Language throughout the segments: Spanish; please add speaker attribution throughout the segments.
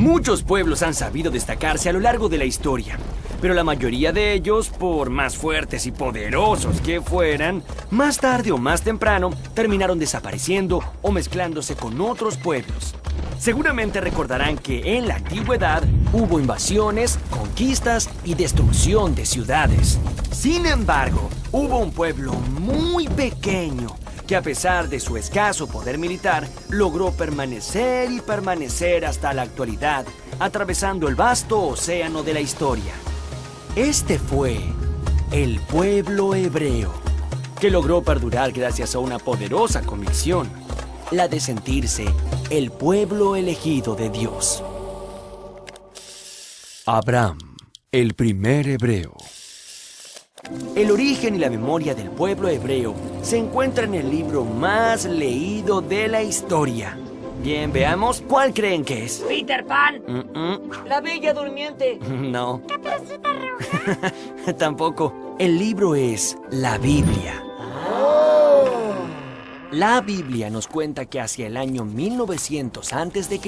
Speaker 1: Muchos pueblos han sabido destacarse a lo largo de la historia, pero la mayoría de ellos, por más fuertes y poderosos que fueran, más tarde o más temprano terminaron desapareciendo o mezclándose con otros pueblos. Seguramente recordarán que en la antigüedad hubo invasiones, conquistas y destrucción de ciudades. Sin embargo, hubo un pueblo muy pequeño que, a pesar de su escaso poder militar, logró permanecer y permanecer hasta la actualidad, atravesando el vasto océano de la historia. Este fue el pueblo hebreo, que logró perdurar gracias a una poderosa convicción, la de sentirse el pueblo elegido de Dios. Abraham, el primer hebreo. El origen y la memoria del pueblo hebreo se encuentra en el libro más leído de la historia. Bien, veamos, ¿cuál creen que es?
Speaker 2: Peter Pan.
Speaker 3: La Bella Durmiente.
Speaker 1: No.
Speaker 2: Caperucita Roja.
Speaker 1: Tampoco. El libro es la Biblia. La Biblia nos cuenta que hacia el año 1900 a.C.,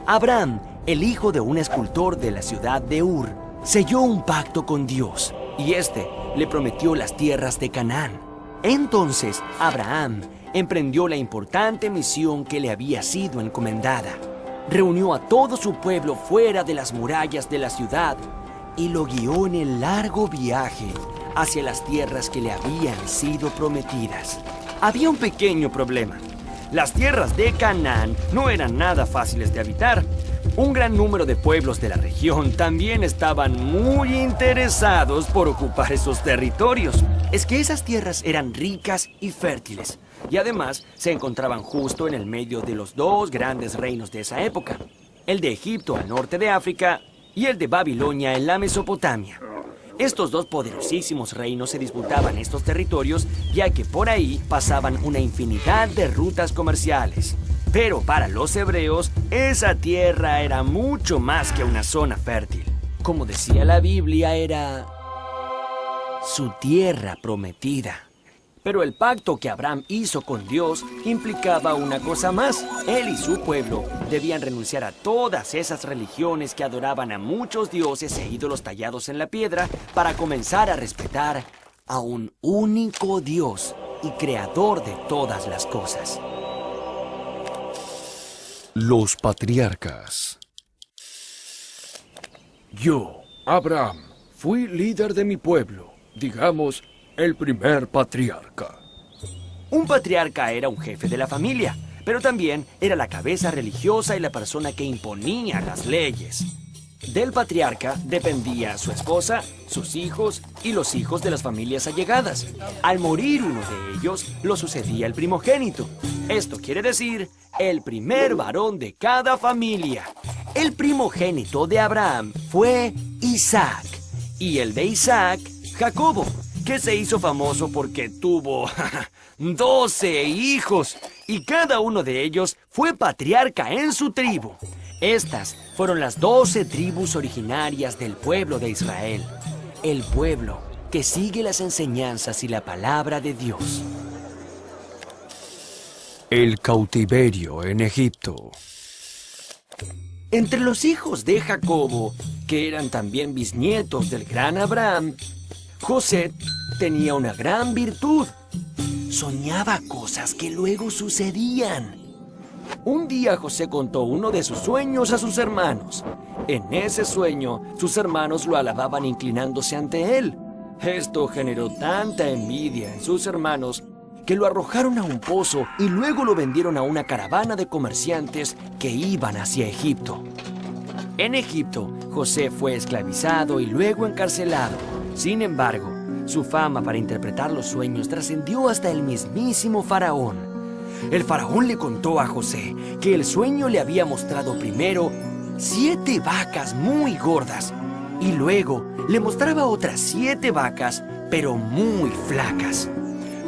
Speaker 1: Abraham, el hijo de un escultor de la ciudad de Ur, selló un pacto con Dios y este le prometió las tierras de Canaán. Entonces, Abraham emprendió la importante misión que le había sido encomendada. Reunió a todo su pueblo fuera de las murallas de la ciudad y lo guió en el largo viaje hacia las tierras que le habían sido prometidas. Había un pequeño problema. Las tierras de Canaán no eran nada fáciles de habitar. Un gran número de pueblos de la región también estaban muy interesados por ocupar esos territorios. Es que esas tierras eran ricas y fértiles, y además se encontraban justo en el medio de los dos grandes reinos de esa época, el de Egipto al norte de África y el de Babilonia en la Mesopotamia. Estos dos poderosísimos reinos se disputaban estos territorios, ya que por ahí pasaban una infinidad de rutas comerciales. Pero para los hebreos, esa tierra era mucho más que una zona fértil. Como decía la Biblia, era su tierra prometida. Pero el pacto que Abraham hizo con Dios implicaba una cosa más. Él y su pueblo debían renunciar a todas esas religiones que adoraban a muchos dioses e ídolos tallados en la piedra para comenzar a respetar a un único Dios y creador de todas las cosas.
Speaker 4: Los patriarcas. Yo, Abraham, fui líder de mi pueblo, digamos, el primer patriarca.
Speaker 1: Un patriarca era un jefe de la familia, pero también era la cabeza religiosa y la persona que imponía las leyes. Del patriarca dependía su esposa, sus hijos y los hijos de las familias allegadas. Al morir uno de ellos, lo sucedía el primogénito. Esto quiere decir el primer varón de cada familia. El primogénito de Abraham fue Isaac, y el de Isaac, Jacobo, que se hizo famoso porque tuvo 12 hijos, y cada uno de ellos fue patriarca en su tribu. Estas fueron las 12 tribus originarias del pueblo de Israel, el pueblo que sigue las enseñanzas y la palabra de Dios.
Speaker 4: El cautiverio en Egipto.
Speaker 1: Entre los hijos de Jacobo, que eran también bisnietos del gran Abraham, José tenía una gran virtud. Soñaba cosas que luego sucedían. Un día José contó uno de sus sueños a sus hermanos. En ese sueño, sus hermanos lo alababan inclinándose ante él. Esto generó tanta envidia en sus hermanos que lo arrojaron a un pozo y luego lo vendieron a una caravana de comerciantes que iban hacia Egipto. En Egipto, José fue esclavizado y luego encarcelado. Sin embargo, su fama para interpretar los sueños trascendió hasta el mismísimo faraón. El faraón le contó a José que el sueño le había mostrado primero 7 vacas muy gordas y luego le mostraba otras 7 vacas, pero muy flacas.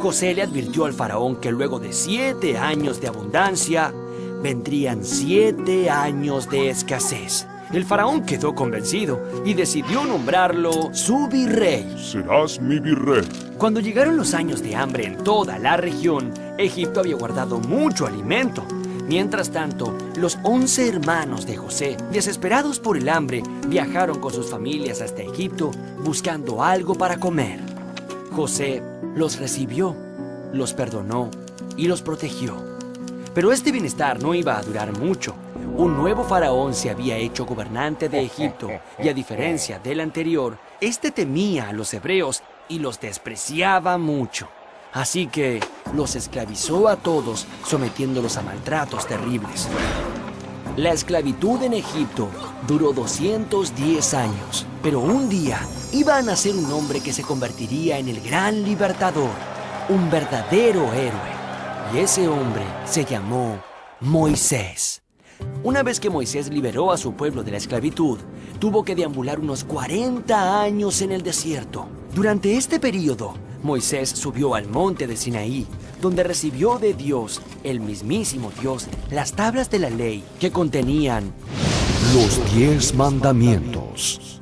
Speaker 1: José le advirtió al faraón que luego de 7 años de abundancia, vendrían 7 años de escasez. El faraón quedó convencido y decidió nombrarlo su virrey.
Speaker 5: Serás mi virrey.
Speaker 1: Cuando llegaron los años de hambre en toda la región, Egipto había guardado mucho alimento. Mientras tanto, los 11 hermanos de José, desesperados por el hambre, viajaron con sus familias hasta Egipto buscando algo para comer. José los recibió, los perdonó y los protegió. Pero este bienestar no iba a durar mucho. Un nuevo faraón se había hecho gobernante de Egipto y, a diferencia del anterior, este temía a los hebreos y los despreciaba mucho. Así que los esclavizó a todos, sometiéndolos a maltratos terribles. La esclavitud en Egipto duró 210 años, pero un día iba a nacer un hombre que se convertiría en el gran libertador, un verdadero héroe. Y ese hombre se llamó Moisés. Una vez que Moisés liberó a su pueblo de la esclavitud, tuvo que deambular unos 40 años en el desierto. Durante este periodo, Moisés subió al monte de Sinaí, donde recibió de Dios, el mismísimo Dios, las tablas de la ley que contenían
Speaker 4: Los 10 mandamientos.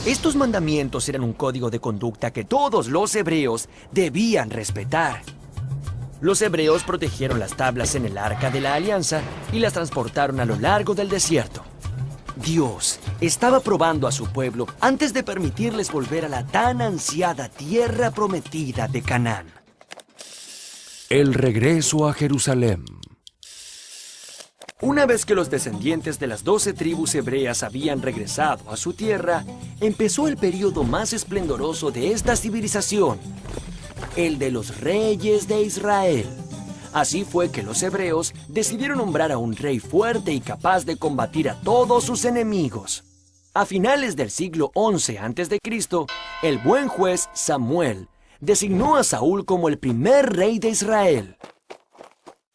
Speaker 1: Estos mandamientos eran un código de conducta que todos los hebreos debían respetar. Los hebreos protegieron las tablas en el Arca de la Alianza y las transportaron a lo largo del desierto. Dios estaba probando a su pueblo antes de permitirles volver a la tan ansiada tierra prometida de Canaán.
Speaker 4: El regreso a Jerusalén.
Speaker 1: Una vez que los descendientes de las 12 tribus hebreas habían regresado a su tierra, empezó el periodo más esplendoroso de esta civilización, el de los reyes de Israel. Así fue que los hebreos decidieron nombrar a un rey fuerte y capaz de combatir a todos sus enemigos. A finales del siglo XI a.C., el buen juez Samuel designó a Saúl como el primer rey de Israel.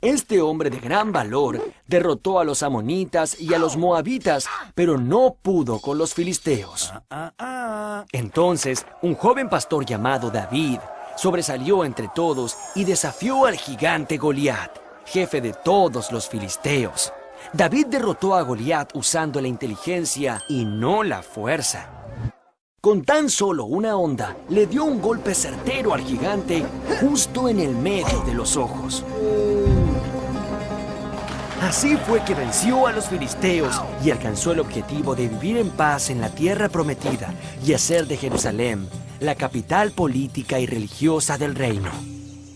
Speaker 1: Este hombre de gran valor derrotó a los amonitas y a los moabitas, pero no pudo con los filisteos. Entonces, un joven pastor llamado David sobresalió entre todos y desafió al gigante Goliat, jefe de todos los filisteos. David derrotó a Goliat usando la inteligencia y no la fuerza. Con tan solo una honda, le dio un golpe certero al gigante justo en el medio de los ojos. Así fue que venció a los filisteos y alcanzó el objetivo de vivir en paz en la tierra prometida y hacer de Jerusalén la capital política y religiosa del reino.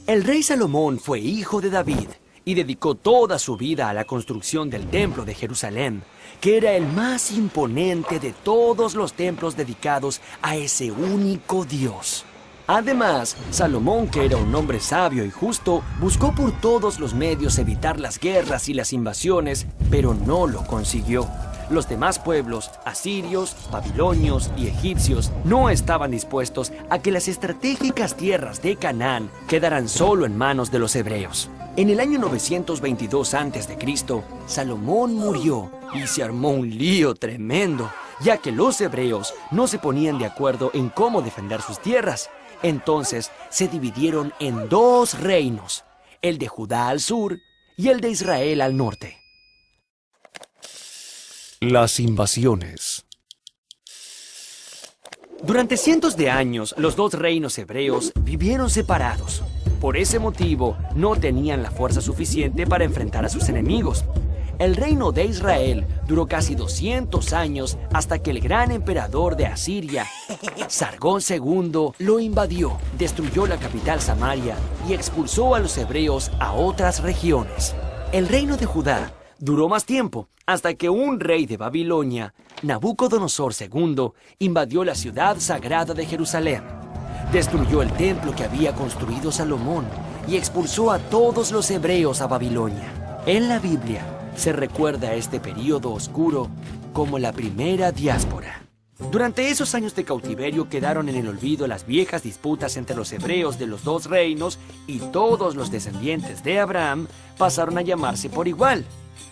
Speaker 1: El rey Salomón fue hijo de David y dedicó toda su vida a la construcción del templo de Jerusalén, que era el más imponente de todos los templos dedicados a ese único Dios. Además, Salomón, que era un hombre sabio y justo, buscó por todos los medios evitar las guerras y las invasiones, pero no lo consiguió. Los demás pueblos, asirios, babilonios y egipcios, no estaban dispuestos a que las estratégicas tierras de Canaán quedaran solo en manos de los hebreos. En el año 922 a.C., Salomón murió y se armó un lío tremendo, ya que los hebreos no se ponían de acuerdo en cómo defender sus tierras. Entonces se dividieron en dos reinos, el de Judá al sur y el de Israel al norte.
Speaker 4: Las invasiones.
Speaker 1: Durante cientos de años, los dos reinos hebreos vivieron separados. Por ese motivo, no tenían la fuerza suficiente para enfrentar a sus enemigos. El reino de Israel duró casi 200 años hasta que el gran emperador de Asiria, Sargón II, lo invadió, destruyó la capital Samaria y expulsó a los hebreos a otras regiones. El reino de Judá duró más tiempo, hasta que un rey de Babilonia, Nabucodonosor II, invadió la ciudad sagrada de Jerusalén. Destruyó el templo que había construido Salomón y expulsó a todos los hebreos a Babilonia. En la Biblia se recuerda este período oscuro como la primera diáspora. Durante esos años de cautiverio quedaron en el olvido las viejas disputas entre los hebreos de los dos reinos y todos los descendientes de Abraham pasaron a llamarse por igual,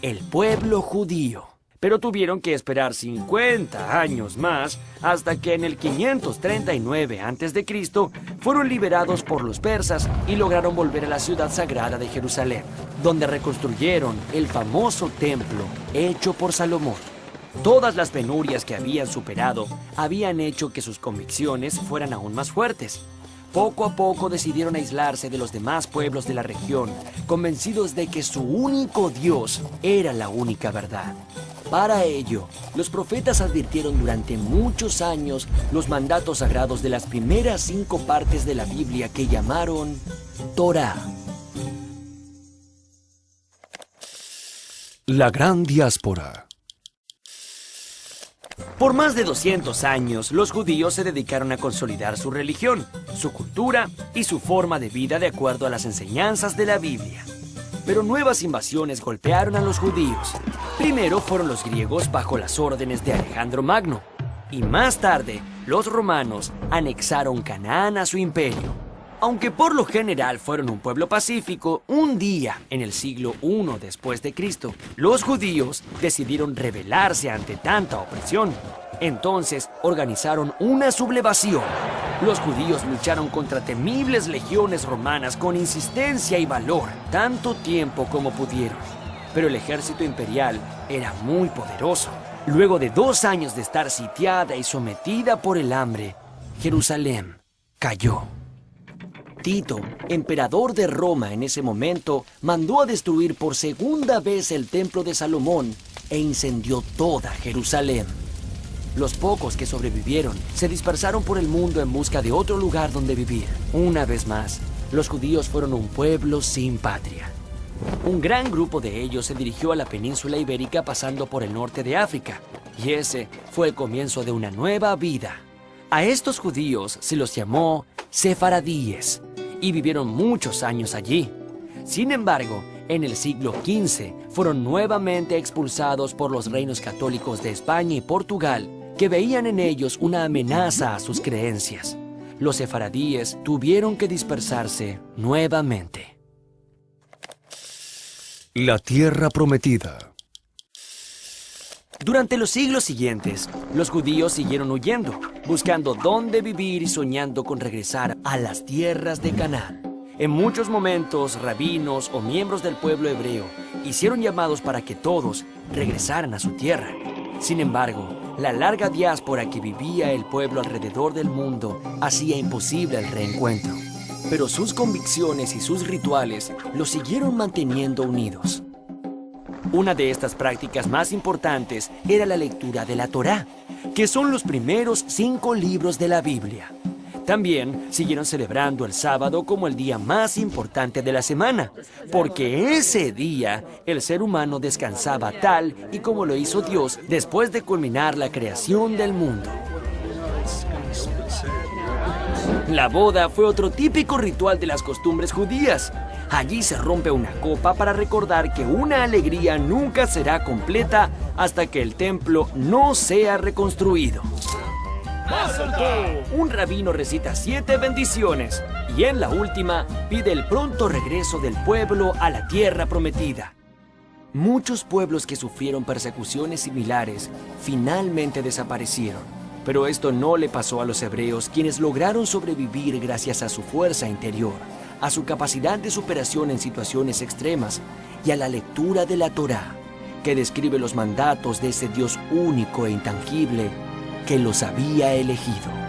Speaker 1: el pueblo judío. Pero tuvieron que esperar 50 años más hasta que en el 539 a.C. fueron liberados por los persas y lograron volver a la ciudad sagrada de Jerusalén, donde reconstruyeron el famoso templo hecho por Salomón. Todas las penurias que habían superado habían hecho que sus convicciones fueran aún más fuertes. poco a poco decidieron aislarse de los demás pueblos de la región, convencidos de que su único Dios era la única verdad. Para ello, los profetas advirtieron durante muchos años los mandatos sagrados de las primeras 5 partes de la Biblia que llamaron Torá.
Speaker 4: La gran diáspora.
Speaker 1: Por más de 200 años, los judíos se dedicaron a consolidar su religión, su cultura y su forma de vida de acuerdo a las enseñanzas de la Biblia. Pero nuevas invasiones golpearon a los judíos. Primero fueron los griegos bajo las órdenes de Alejandro Magno, y más tarde los romanos anexaron Canaán a su imperio. Aunque por lo general fueron un pueblo pacífico, un día, en el siglo I después de Cristo, los judíos decidieron rebelarse ante tanta opresión. Entonces organizaron una sublevación. Los judíos lucharon contra temibles legiones romanas con insistencia y valor, tanto tiempo como pudieron. Pero el ejército imperial era muy poderoso. Luego de 2 años de estar sitiada y sometida por el hambre, Jerusalén cayó. Tito, emperador de Roma en ese momento, mandó a destruir por segunda vez el templo de Salomón e incendió toda Jerusalén. Los pocos que sobrevivieron se dispersaron por el mundo en busca de otro lugar donde vivir. Una vez más, los judíos fueron un pueblo sin patria. Un gran grupo de ellos se dirigió a la península ibérica pasando por el norte de África, y ese fue el comienzo de una nueva vida. A estos judíos se los llamó sefaradíes, y vivieron muchos años allí. Sin embargo, en el siglo XV fueron nuevamente expulsados por los reinos católicos de España y Portugal, que veían en ellos una amenaza a sus creencias. Los sefaradíes tuvieron que dispersarse nuevamente.
Speaker 4: La tierra prometida.
Speaker 1: Durante los siglos siguientes, los judíos siguieron huyendo, buscando dónde vivir y soñando con regresar a las tierras de Canaán. En muchos momentos, rabinos o miembros del pueblo hebreo hicieron llamados para que todos regresaran a su tierra. Sin embargo, la larga diáspora que vivía el pueblo alrededor del mundo hacía imposible el reencuentro. Pero sus convicciones y sus rituales los siguieron manteniendo unidos. Una de estas prácticas más importantes era la lectura de la Torá, que son los primeros 5 libros de la Biblia. También siguieron celebrando el sábado como el día más importante de la semana, porque ese día el ser humano descansaba tal y como lo hizo Dios después de culminar la creación del mundo. La boda fue otro típico ritual de las costumbres judías. Allí se rompe una copa para recordar que una alegría nunca será completa hasta que el templo no sea reconstruido. Un rabino recita 7 bendiciones y en la última pide el pronto regreso del pueblo a la tierra prometida. Muchos pueblos que sufrieron persecuciones similares finalmente desaparecieron, pero esto no le pasó a los hebreos, quienes lograron sobrevivir gracias a su fuerza interior, a su capacidad de superación en situaciones extremas y a la lectura de la Torá, que describe los mandatos de ese Dios único e intangible que los había elegido.